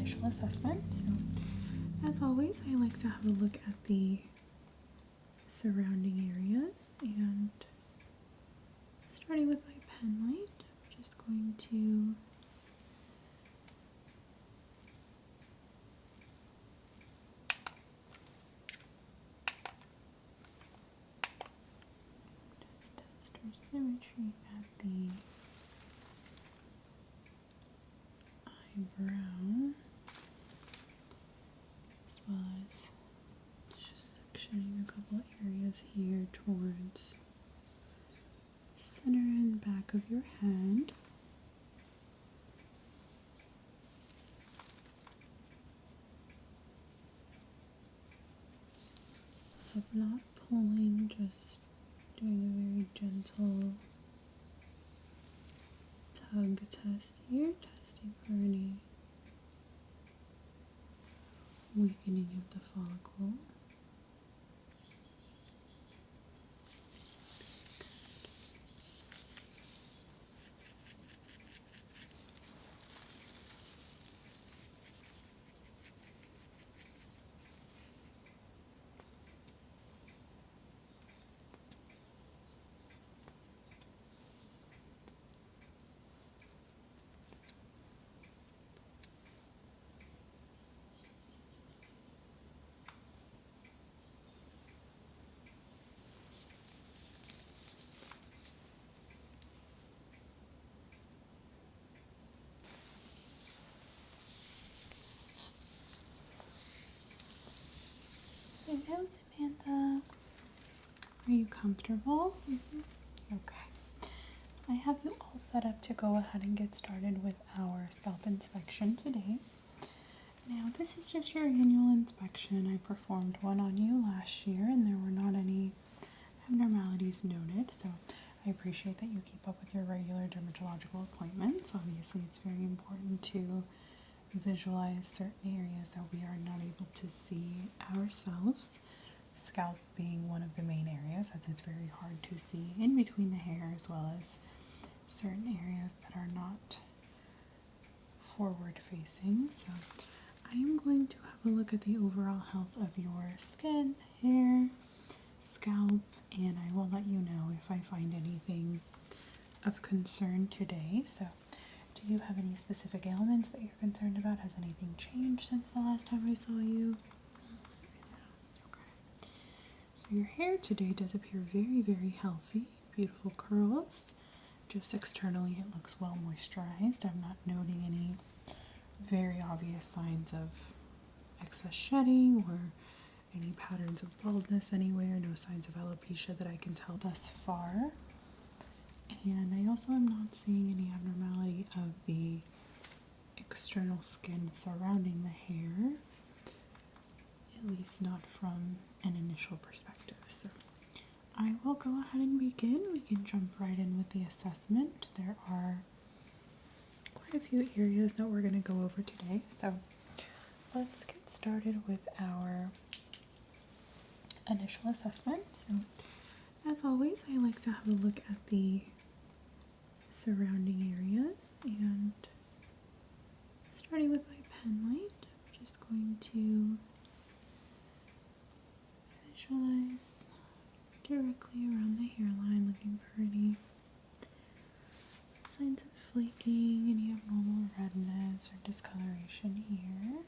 initial assessment. So as always, I like to have a look at the surrounding areas, and starting with my Penlight, I'm just going to test our symmetry at the eyebrow, as well as just sectioning a couple areas here towards center and back of your head. So not pulling, just doing a very gentle tug test here, testing for any weakening of the follicle. Hello, Samantha. Are you comfortable? Okay. So I have you all set up to go ahead and get started with our scalp inspection today. Now, this is just your annual inspection. I performed one on you last year, and there were not any abnormalities noted. So I appreciate that you keep up with your regular dermatological appointments. Obviously, it's very important to visualize certain areas that we are not able to see ourselves, scalp being one of the main areas, as it's very hard to see in between the hair, as well as certain areas that are not forward facing. So I am going to have a look at the overall health of your skin, hair, scalp, and I will let you know if I find anything of concern today. So do you have any specific ailments that you're concerned about? Has anything changed since the last time I saw you? Okay. So your hair today does appear very, very healthy. Beautiful curls. Just externally it looks well moisturized. I'm not noting any very obvious signs of excess shedding or any patterns of baldness anywhere. No signs of alopecia that I can tell thus far. And I also am not seeing any abnormality of the external skin surrounding the hair, at least not from an initial perspective. So I will go ahead and begin. We can jump right in with the assessment. There are quite a few areas that we're going to go over today. So let's get started with our initial assessment. So as always, I like to have a look at the surrounding areas, and starting with my Penlight, I'm just going to visualize directly around the hairline, looking for any signs of flaking, any abnormal redness or discoloration here.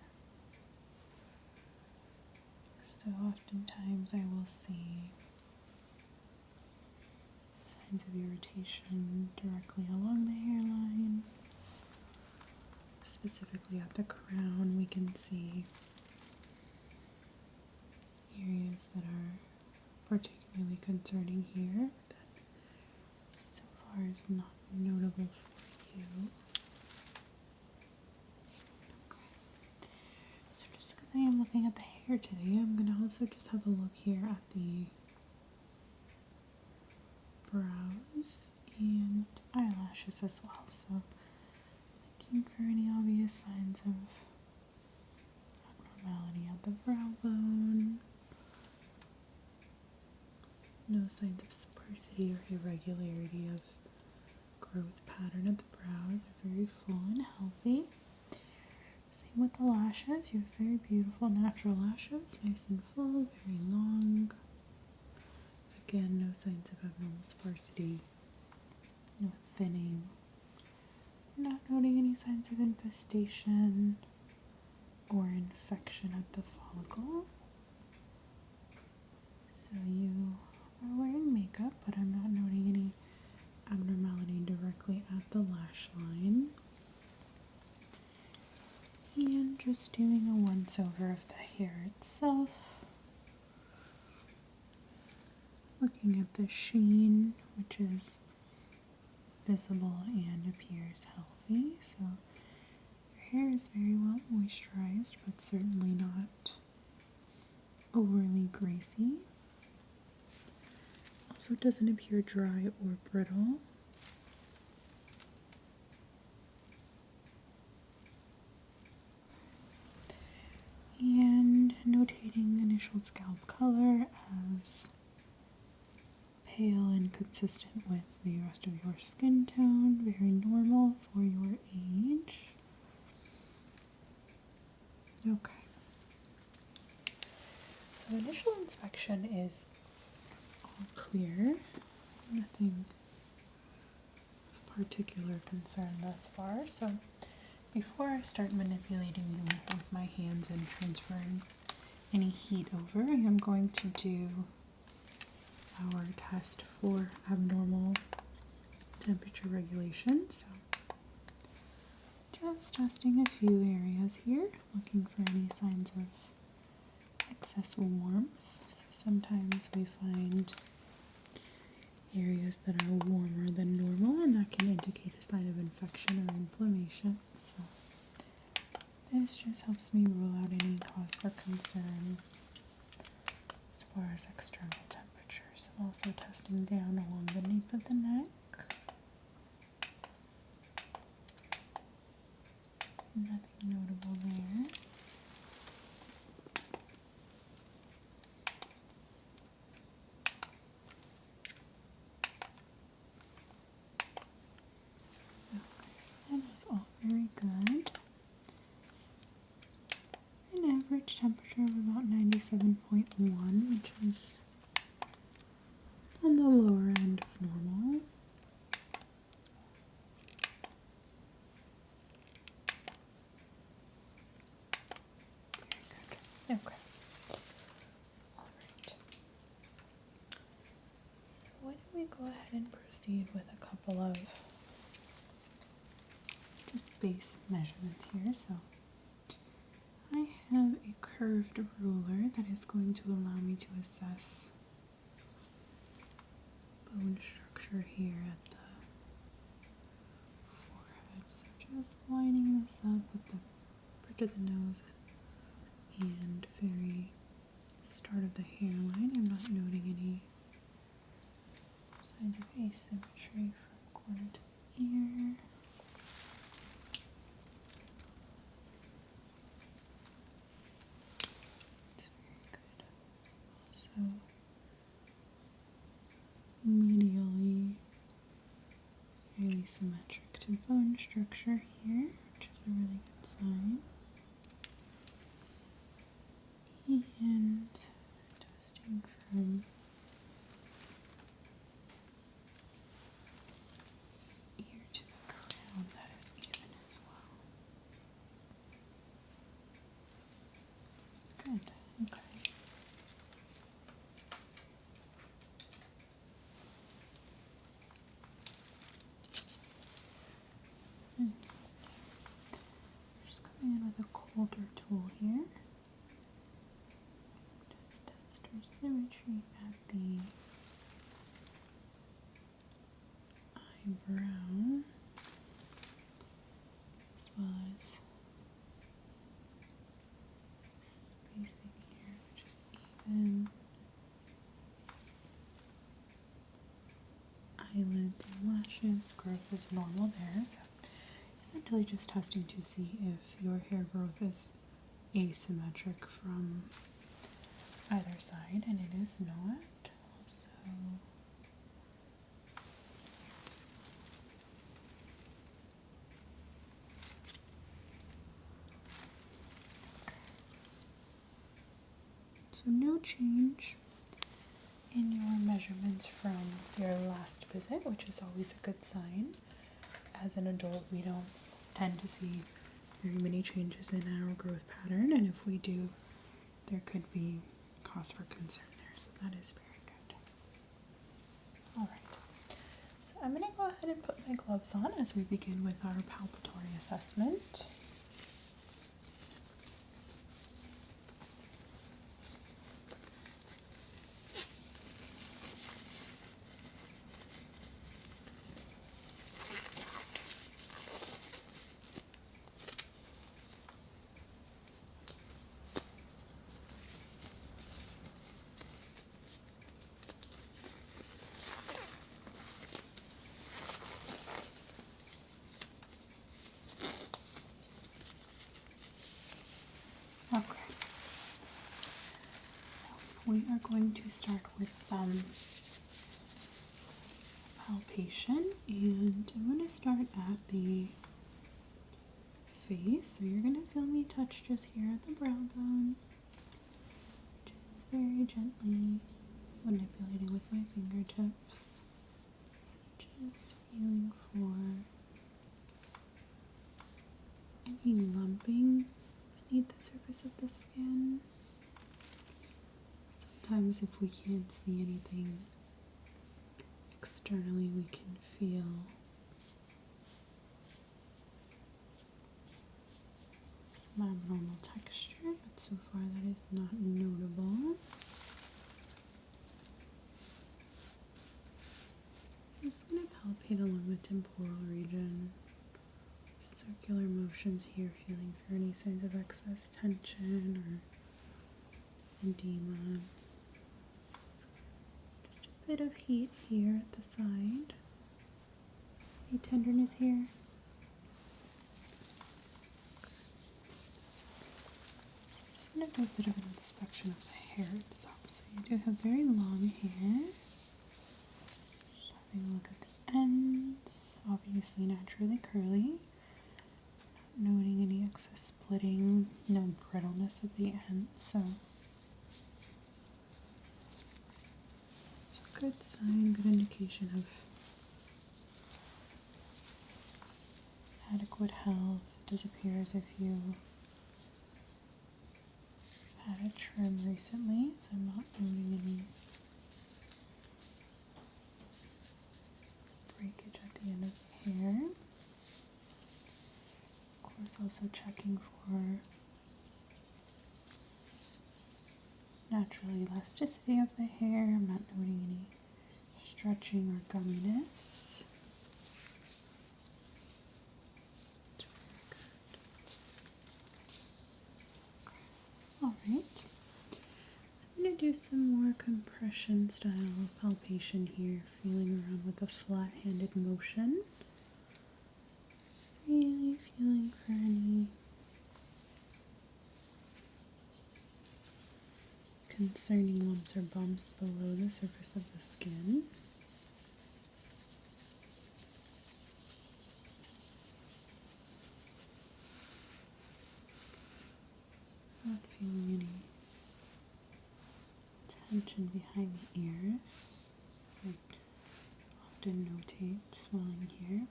So oftentimes I will see signs of irritation directly along the hairline. Specifically at the crown, we can see areas that are particularly concerning here that so far is not notable for you. Okay. So just because I am looking at the hair today, I'm going to also just have a look here at the brows and eyelashes as well. So looking for any obvious signs of abnormality at the brow bone. No signs of sparsity or irregularity of growth pattern at the brows. Are very full and healthy. Same with the lashes. You have very beautiful natural lashes, nice and full, very long. Again, no signs of abnormal sparsity, no thinning. Not noting any signs of infestation or infection at the follicle. So you are wearing makeup, but I'm not noting any abnormality directly at the lash line. And just doing a once over of the hair itself. Looking at the sheen, which is visible and appears healthy. So your hair is very well moisturized, but certainly not overly greasy. Also, it doesn't appear dry or brittle. And notating initial scalp color as pale and consistent with the rest of your skin tone, very normal for your age. Okay. So initial inspection is all clear. Nothing of particular concern thus far. So before I start manipulating you with my hands and transferring any heat over, I am going to do our test for abnormal temperature regulation. So just testing a few areas here, looking for any signs of excess warmth. So sometimes we find areas that are warmer than normal, and that can indicate a sign of infection or inflammation. So this just helps me rule out any cause for concern as far as external temperature. So also testing down along the nape of the neck. Nothing notable there. Okay, so that is all very good. An average temperature of about 97.1, which is on the lower end of normal. Very good. Okay. Alright. So why don't we go ahead and proceed with a couple of just base measurements here. So I have a curved ruler that is going to allow me to assess bone structure here at the forehead. So just lining this up with the bridge of the nose and very start of the hairline. I'm not noting any signs of asymmetry from corner to ear. It's very good. Also medially fairly symmetric to bone structure here, which is a really good sign. And testing from ear to the crown, that is even as well. Good, okay. Just coming in with a colder tool here. Just test for symmetry at the eyebrow, as well as spacing here, which is even. Eyelids and lashes growth is normal there, so essentially just testing to see if your hair growth is asymmetric from either side, and it is not. So So no change in your measurements from your last visit, which is always a good sign. As an adult, we don't tend to see very many changes in our growth pattern, and if we do, there could be cause for concern there, so that is very good. All right, so I'm going to go ahead and put my gloves on as we begin with our palpatory assessment. Okay, so we are going to start with some palpation, and I'm going to start at the face. So you're going to feel me touch just here at the brow bone, just very gently manipulating with my fingertips. So just feeling for any lumping beneath the surface of the skin. Sometimes if we can't see anything externally, we can feel some abnormal texture, but so far that is not notable. So I'm just going to palpate along the temporal region. Circular motions here, feeling for any signs of excess tension or edema. Just a bit of heat here at the side. Any tenderness here? So I'm just going to do a bit of an inspection of the hair itself. So you do have very long hair. Just having a look at the ends. Obviously naturally curly. Noting any excess splitting, no brittleness at the end, so it's a good sign, good indication of adequate health. It does appear as if you had a trim recently, so I'm not noting any breakage at the end of the hair. Of course, also checking for natural elasticity of the hair. I'm not noting any stretching or gumminess. It's very good. Okay. All right. So I'm going to do some more compression style palpation here, feeling around with a flat-handed motion. Really feeling for any concerning lumps or bumps below the surface of the skin. Not feeling any tension behind the ears. So I often notate swelling here,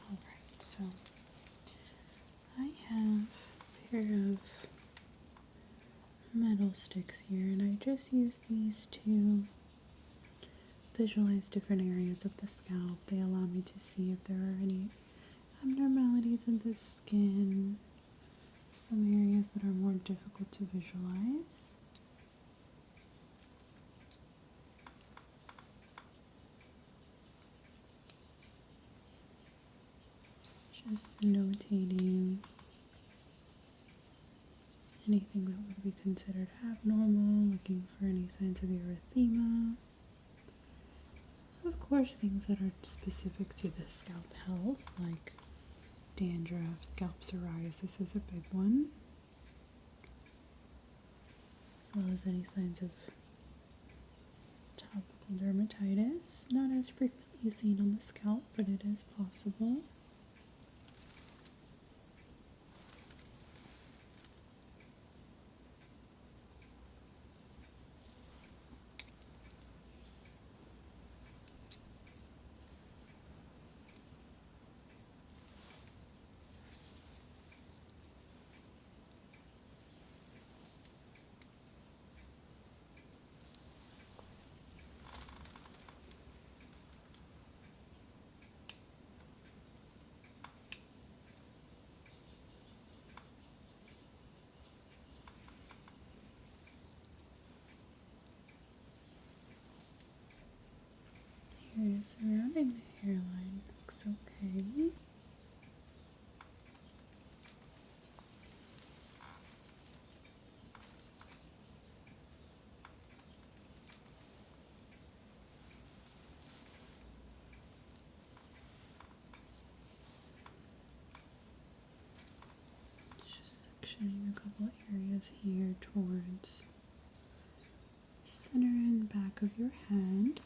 but so I have a pair of metal sticks here, and I just use these to visualize different areas of the scalp. They allow me to see if there are any abnormalities in the skin, some areas that are more difficult to visualize. Just notating anything that would be considered abnormal, looking for any signs of erythema. course, things that are specific to the scalp health, like dandruff, scalp psoriasis is a big one, as well as any signs of topical dermatitis. Not as frequently seen on the scalp, but it is possible. Area surrounding the hairline looks okay. Just sectioning a couple areas here towards the center and back of your head.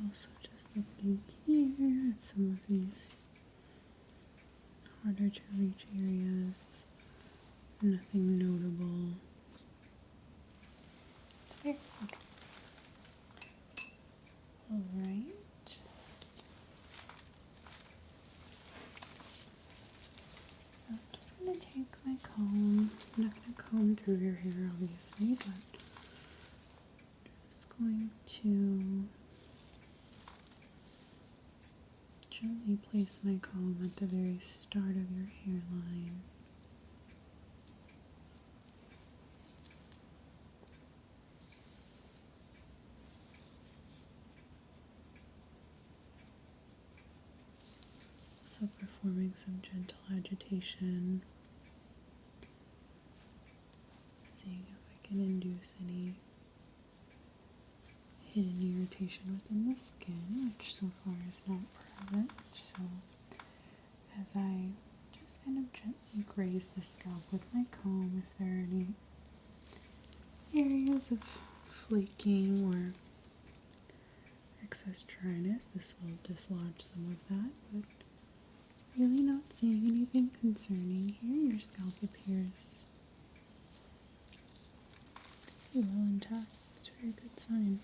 Also just looking here at some of these harder to reach areas. Nothing notable. Very good. Alright. So I'm just going to take my comb. I'm not going to comb through your hair obviously, but just going to gently place my comb at the very start of your hairline. So performing some gentle agitation, seeing if I can induce any hidden irritation within the skin, which so far is not present. So as I just kind of gently graze the scalp with my comb, if there are any areas of flaking or excess dryness, this will dislodge some of that, but really not seeing anything concerning here. Your scalp appears well intact. It's a very good sign.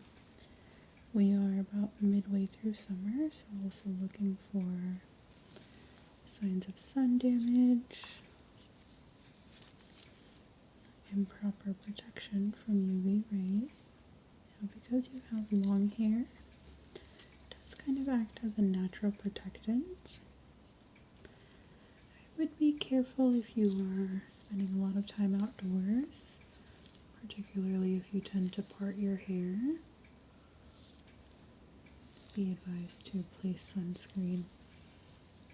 We are about midway through summer, so also looking for signs of sun damage, improper protection from UV rays. Now, because you have long hair, it does kind of act as a natural protectant. I would be careful if you are spending a lot of time outdoors, particularly if you tend to part your hair. Be advised to place sunscreen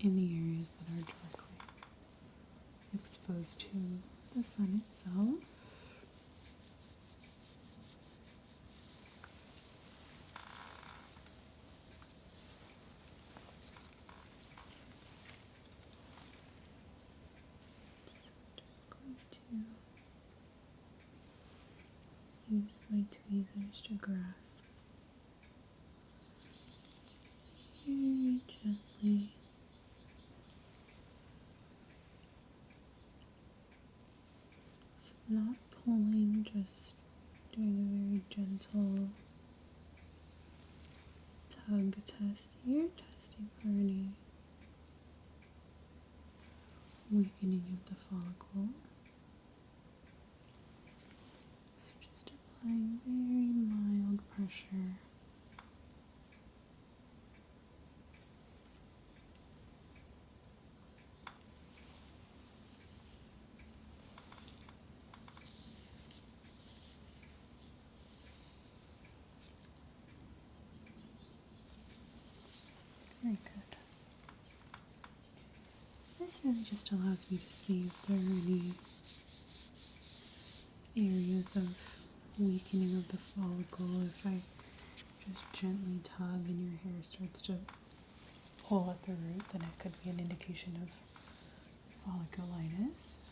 in the areas that are directly exposed to the sun itself. Use my tweezers to grasp very gently Not pulling, just doing a very gentle tug test here, testing for any weakening of the follicle. So just applying very mild pressure. Very good. So this really just allows me to see if there are any areas of weakening of the follicle. If I just gently tug and your hair starts to pull at the root, then it could be an indication of folliculitis.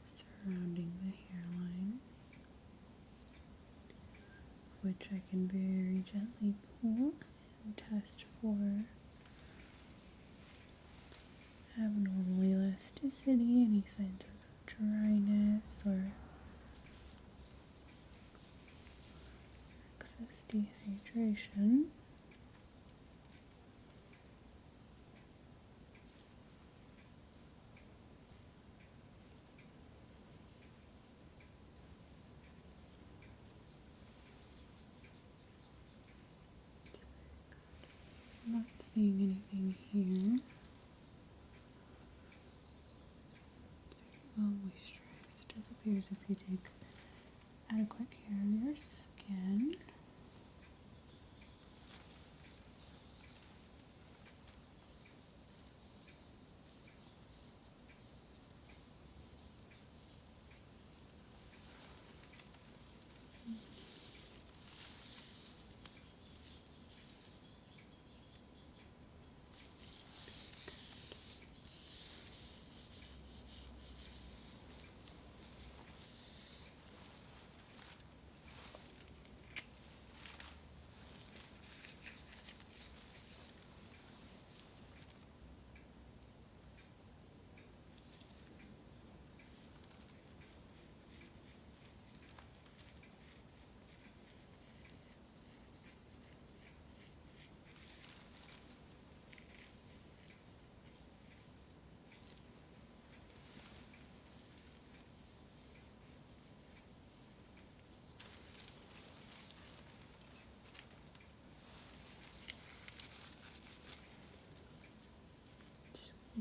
Surrounding the hairline, which I can very gently pull and test for abnormal elasticity, any signs of dryness or excess dehydration. I'm not seeing anything here. Well moisturized. It does appear as if you take adequate care of your skin.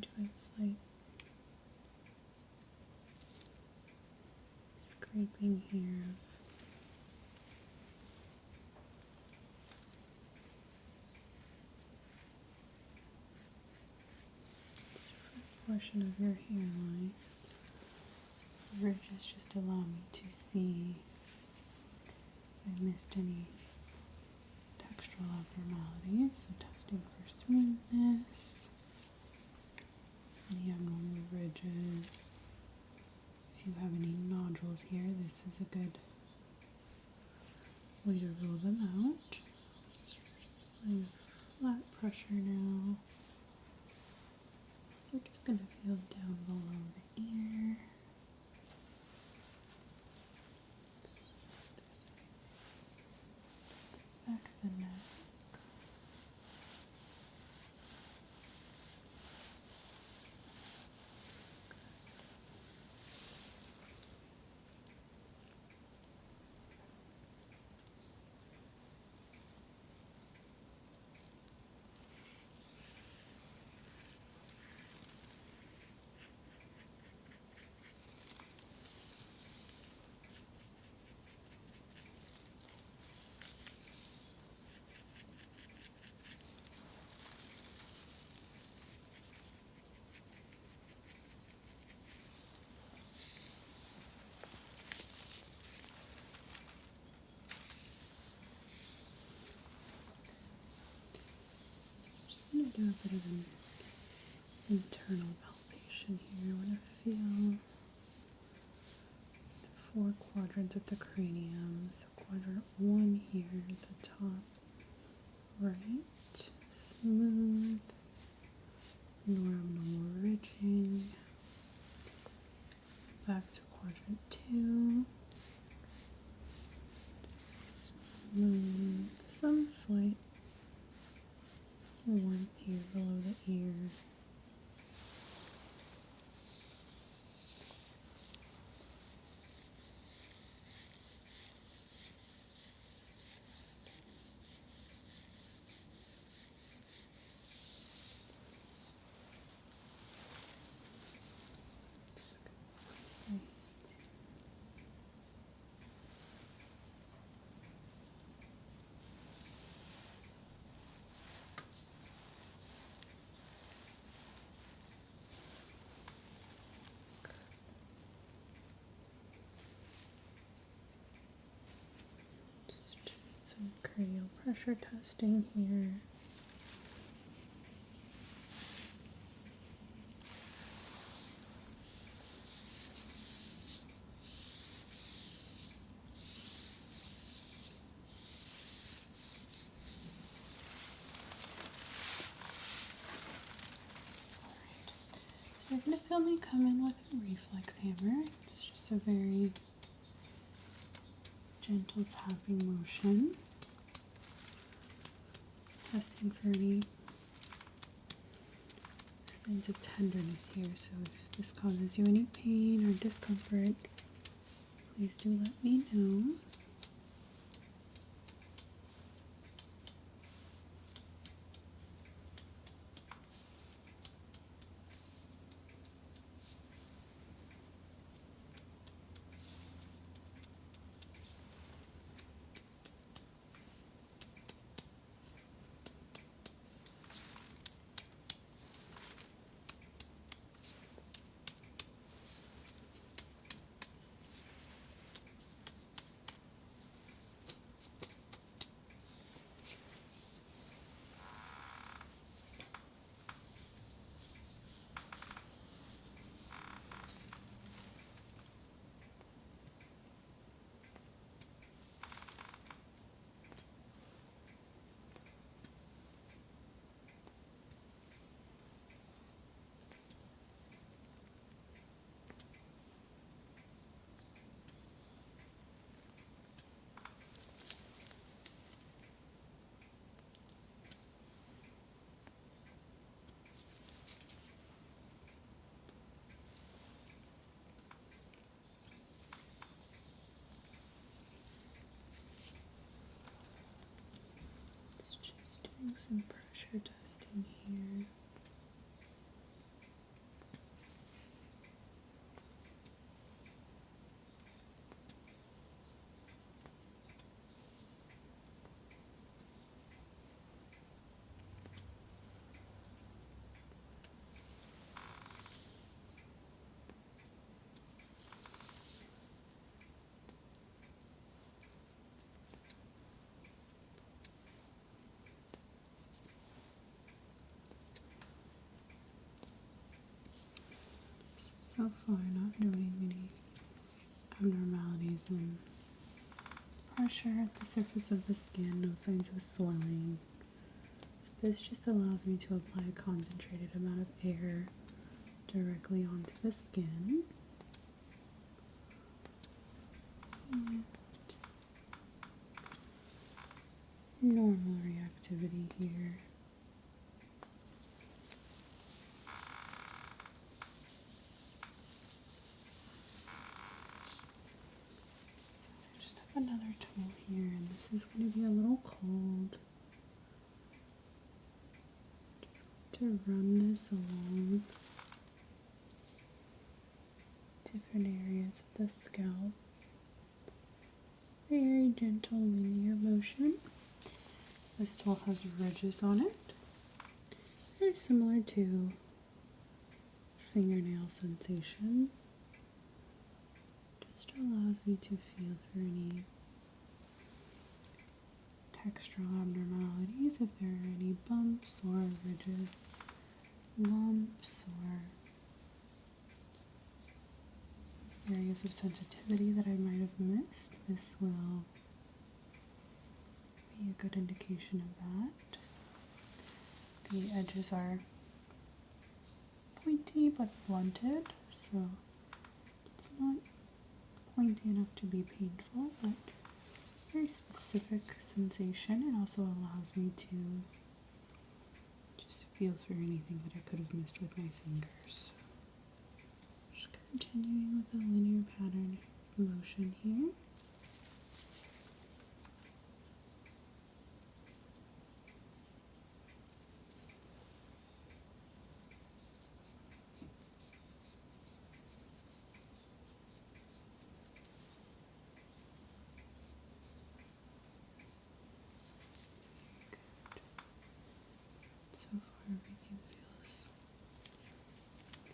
Do a slight scraping here of this front portion of your hairline. So the ridges just allow me to see if I missed any textural abnormalities. So testing for smoothness. Any abnormal ridges. If you have any nodules here, this is a good way to rule them out. Just applying flat pressure now. So we're just going to feel down below the ear. Back of the neck. I'm going to do a bit of an internal palpation here. I want to feel the 4 quadrants of the cranium. So quadrant 1 here at the top right, smooth, no abnormal ridging. some cranial pressure testing here. So you're going to feel me come in with a reflex hammer. It's just a very gentle tapping motion. Testing for any signs of tenderness here. So if this causes you any pain or discomfort, please do let me know. Just doing some pressure testing here. So far, not noting any abnormalities in pressure at the surface of the skin, no signs of swelling. So this just allows me to apply a concentrated amount of air directly onto the skin. And normal reactivity here. Another tool here, and this is going to be a little cold. Just going to run this along different areas of the scalp. Very gentle linear motion. This tool has ridges on it, very similar to fingernail sensation. Just allows me to feel for any textural abnormalities, if there are any bumps or ridges, lumps, or areas of sensitivity that I might have missed. This will be a good indication of that. The edges are pointy but blunted, so it's not pointy enough to be painful, but very specific sensation. It also allows me to just feel for anything that I could have missed with my fingers. Just continuing with a linear pattern motion here. So far everything feels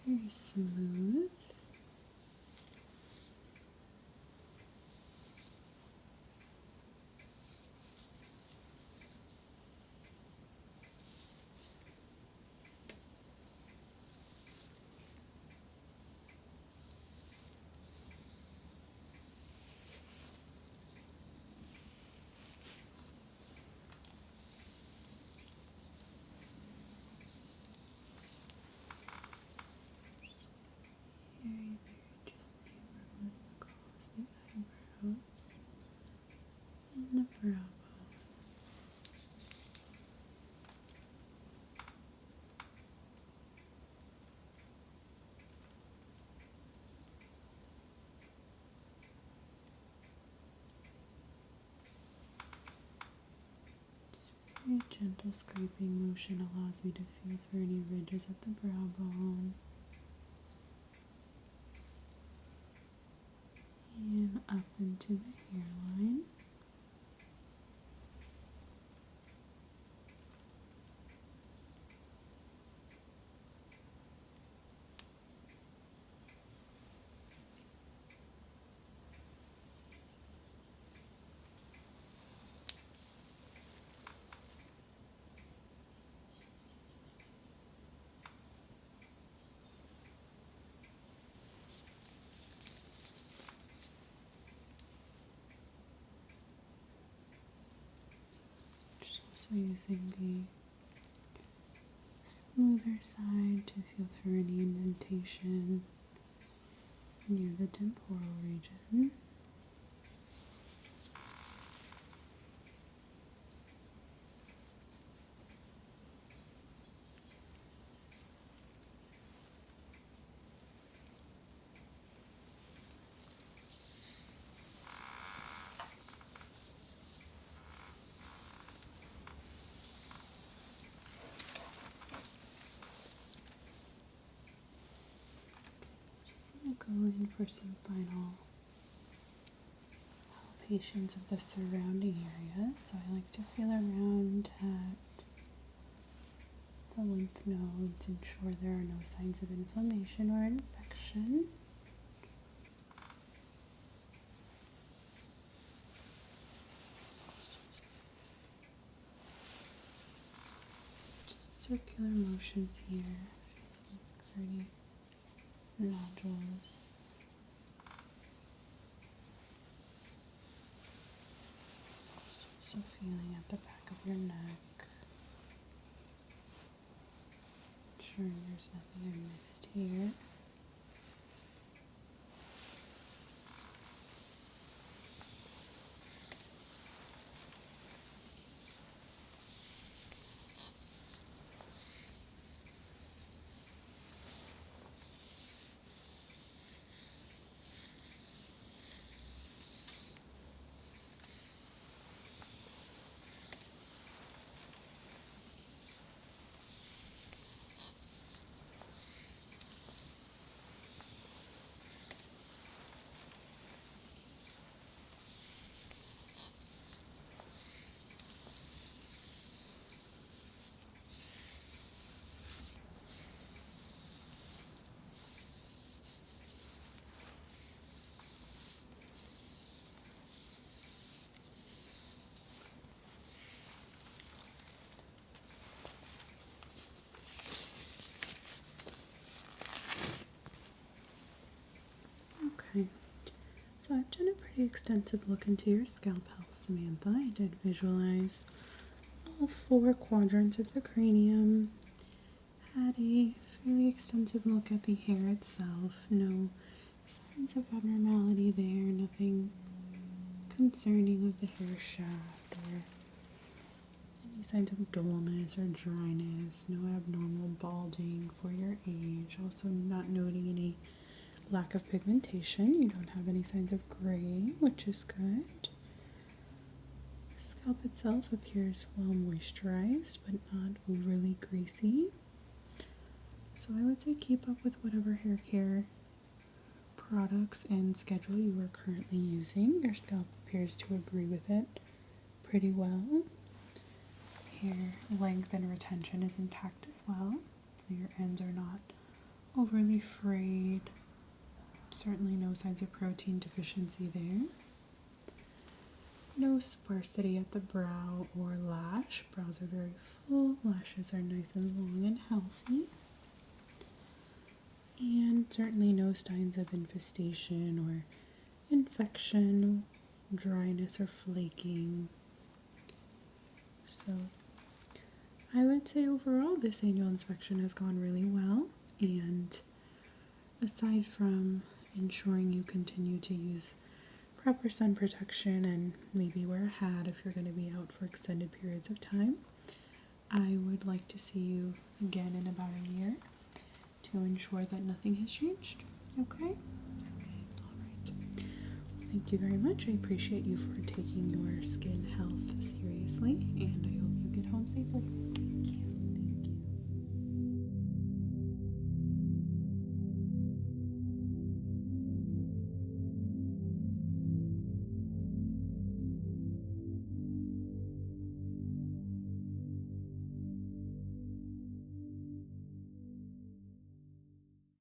very smooth. Gentle scraping motion allows me to feel through any ridges at the brow bone. And up into the hairline. So using the smoother side to feel through any indentation near the temporal region. Go in for some final palpations of the surrounding area. So I like to feel around at the lymph nodes, ensure there are no signs of inflammation or infection. Just circular motions here, for any nodules. So feeling at the back of your neck. Ensuring there's nothing I missed here. Okay, so I've done a pretty extensive look into your scalp health, Samantha. I did visualize all 4 quadrants of the cranium, had a fairly extensive look at the hair itself. No signs of abnormality there, nothing concerning of the hair shaft or any signs of dullness or dryness, no abnormal balding for your age. Also not noting any lack of pigmentation. You don't have any signs of gray, which is good. The scalp itself appears well moisturized, but not overly greasy. So I would say keep up with whatever hair care products and schedule you are currently using. Your scalp appears to agree with it pretty well. Hair length and retention is intact as well, so your ends are not overly frayed. Certainly no signs of protein deficiency there. No sparsity at the brow or lash. Brows are very full, lashes are nice and long and healthy. And certainly no signs of infestation or infection, dryness or flaking. So I would say overall this annual inspection has gone really well, and aside from ensuring you continue to use proper sun protection and maybe wear a hat if you're going to be out for extended periods of time, I would like to see you again in about a year to ensure that nothing has changed. Okay? Okay, alright. Well, thank you very much. I appreciate you for taking your skin health seriously, and I hope you get home home safely.